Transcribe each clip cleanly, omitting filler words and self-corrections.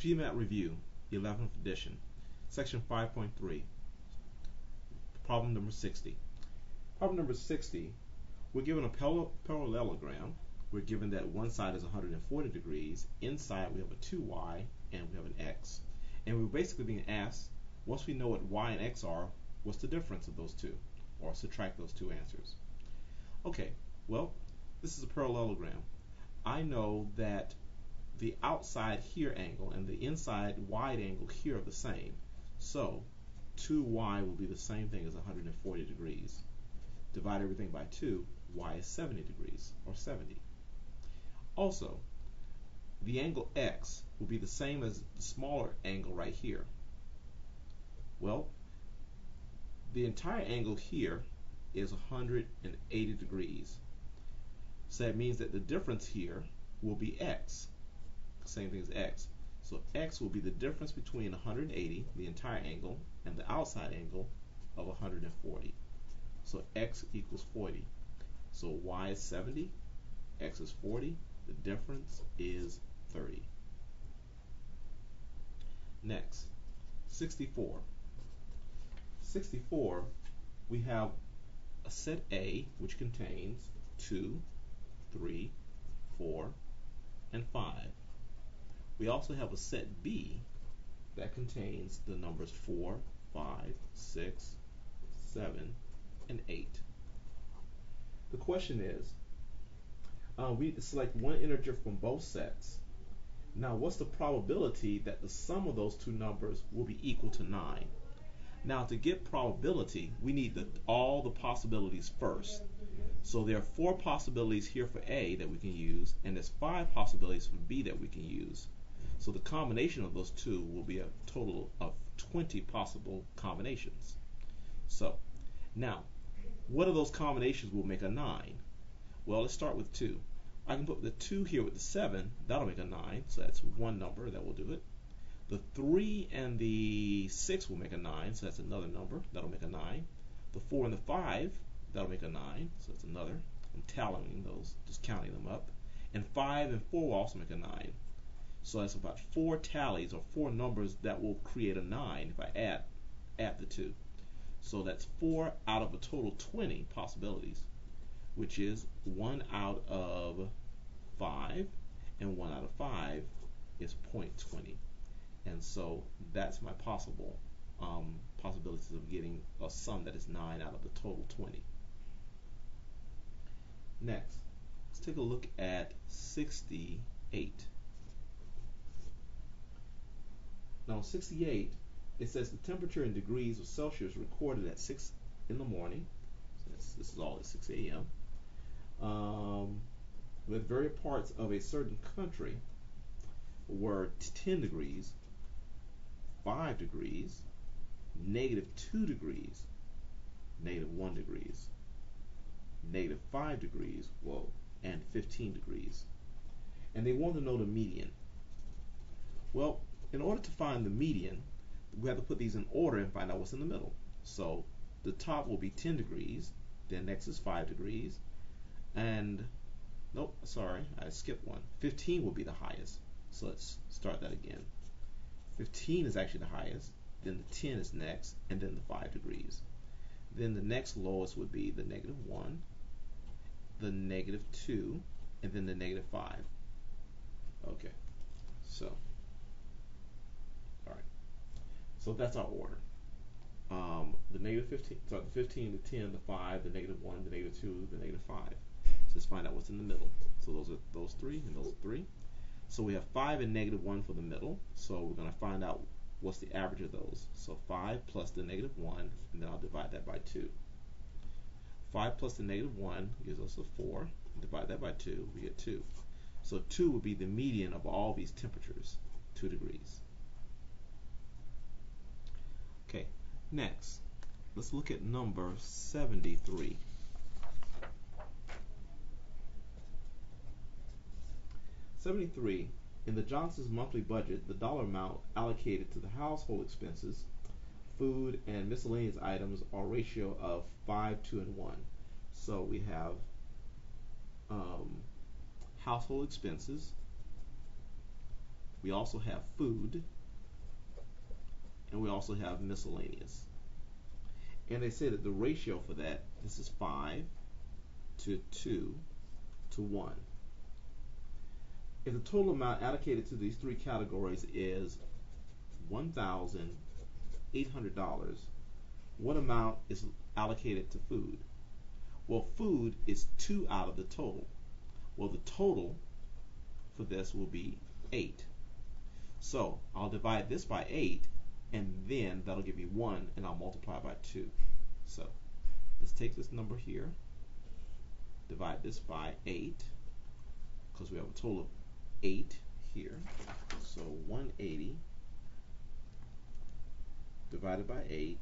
GMAT Review, 11th edition, section 5.3, problem number 60. Problem number 60, we're given a parallelogram. We're given that one side is 140 degrees. Inside we have a 2y and we have an x. And we're basically being asked, once we know what y and x are, what's the difference of those two? Or subtract those two answers. Okay, well, this is a parallelogram. I know that the outside here angle and the inside wide angle here are the same. So 2y will be the same thing as 140 degrees. Divide everything by 2, y is 70 degrees, or 70. Also, the angle x will be the same as the smaller angle right here. Well, the entire angle here is 180 degrees. So that means that the difference here will be x. Same thing as x. So x will be the difference between 180, the entire angle, and the outside angle of 140. So x equals 40. So y is 70, x is 40, the difference is 30. Next, 64. 64, we have a set A which contains 2, 3, 4, and 5. We also have a set B that contains the numbers 4, 5, 6, 7, and 8. The question is, we select one integer from both sets. Now, what's the probability that the sum of those two numbers will be equal to 9? Now, to get probability, we need all the possibilities first. So there are 4 possibilities here for A that we can use, and there's 5 possibilities for B that we can use. So the combination of those two will be a total of 20 possible combinations. So now, what of those combinations will make a 9? Well, let's start with 2. I can put the 2 here with the 7, that'll make a 9, so that's one number that will do it. The 3 and the 6 will make a 9, so that's another number, that'll make a 9. The 4 and the 5, that'll make a 9, so that's another. I'm tallying those, just counting them up. And 5 and 4 will also make a 9. So that's about 4 tallies, or 4 numbers that will create a 9 if I add the 2. So that's 4 out of a total 20 possibilities, which is 1 out of 5, and 1 out of 5 is 0.20. And so that's my possibilities of getting a sum that is 9 out of the total 20. Next, let's take a look at 68. Now, 68, it says the temperature in degrees of Celsius recorded at 6 in the morning. So this is all at 6 a.m. With various parts of a certain country were 10 degrees, 5 degrees, -2 degrees, -1 degrees, -5 degrees, whoa, and 15 degrees. And they want to know the median. Well, in order to find the median, we have to put these in order and find out what's in the middle. So the top will be 10 degrees, then next is 5 degrees, and nope, sorry, I skipped one. 15 will be the highest. So let's start that again. 15 is actually the highest, then the 10 is next, and then the 5 degrees. Then the next lowest would be the -1, the -2, and then the -5. Okay, so so that's our order. The -15, so the 15, the 10, the 5, the -1, the -2, the -5. So let's find out what's in the middle. So those are those 3 and those 3. So we have 5 and -1 for the middle. So we're going to find out what's the average of those. So 5 plus the -1, and then I'll divide that by 2. 5 plus the -1 gives us a 4. Divide that by 2, we get 2. So 2 would be the median of all these temperatures, 2 degrees. Okay, next, let's look at number 73. 73, in the Johnson's monthly budget, the dollar amount allocated to the household expenses, food, and miscellaneous items are a ratio of 5, 2, and 1. So we have household expenses, We also have food, and we also have miscellaneous. And they say that the ratio for that, this is 5 to 2 to 1. If the total amount allocated to these three categories is $1,800, what amount is allocated to food? Well, food is 2 out of the total. Well, the total for this will be 8. So I'll divide this by 8, and then that'll give me 1, and I'll multiply by 2. So let's take this number here, divide this by 8, because we have a total of 8 here. So 180 divided by 8,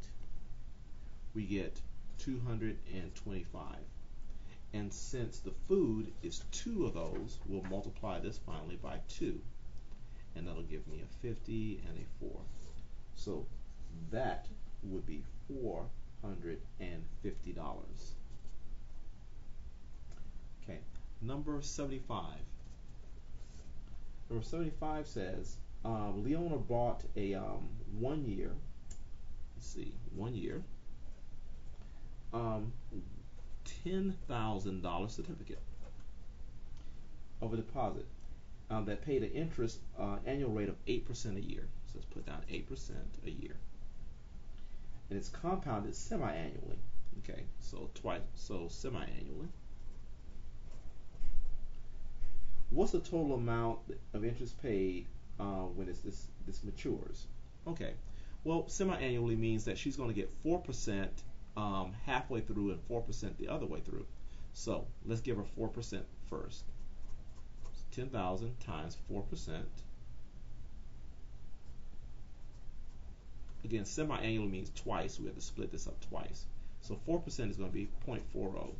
we get 225. And since the food is 2 of those, we'll multiply this finally by 2. And that'll give me a 50 and a 4. So that would be $450. Okay, number 75. Number 75 says, Leona bought a 1 year, let's see, 1 year, $10,000 certificate of a deposit that paid an interest annual rate of 8% a year. So let's put down 8% a year. And it's compounded semi-annually. Okay, so semi-annually. What's the total amount of interest paid when this matures? Okay, well, semi-annually means that she's going to get 4% halfway through and 4% the other way through. So let's give her 4% first. 10,000 times 4%. Again, semi-annually means twice, so we have to split this up twice. So 4% is going to be 0.40.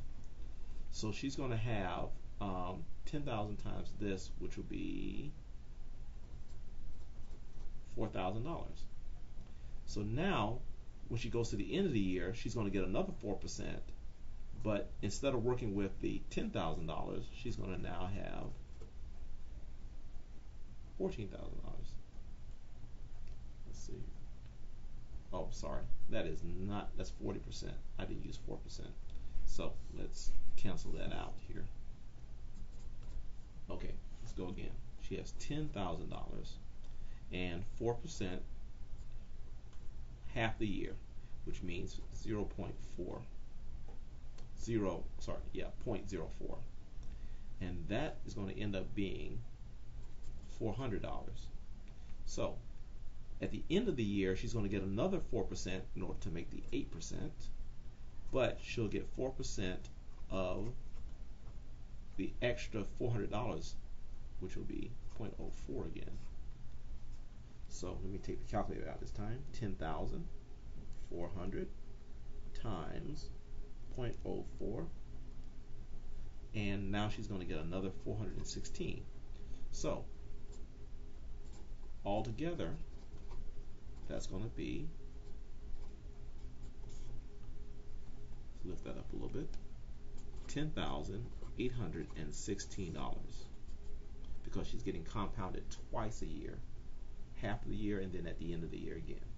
So she's going to have 10,000 times this, which will be $4,000. So now, when she goes to the end of the year, she's going to get another 4%, but instead of working with the $10,000, she's going to now have $14,000. Let's see. Oh, sorry. That's 40%. I didn't use 4%. So let's cancel that out here. Okay, let's go again. She has $10,000 and 4% half the year, which means 0.04. And that is going to end up being $400. So at the end of the year, she's going to get another 4% in order to make the 8%, but she'll get 4% of the extra $400, which will be 0.04 again. So let me take the calculator out this time. 10,400 times 0.04, and now she's going to get another 416. So altogether, that's going to be, let's lift that up a little bit, $10,816, because she's getting compounded twice a year, half of the year and then at the end of the year again.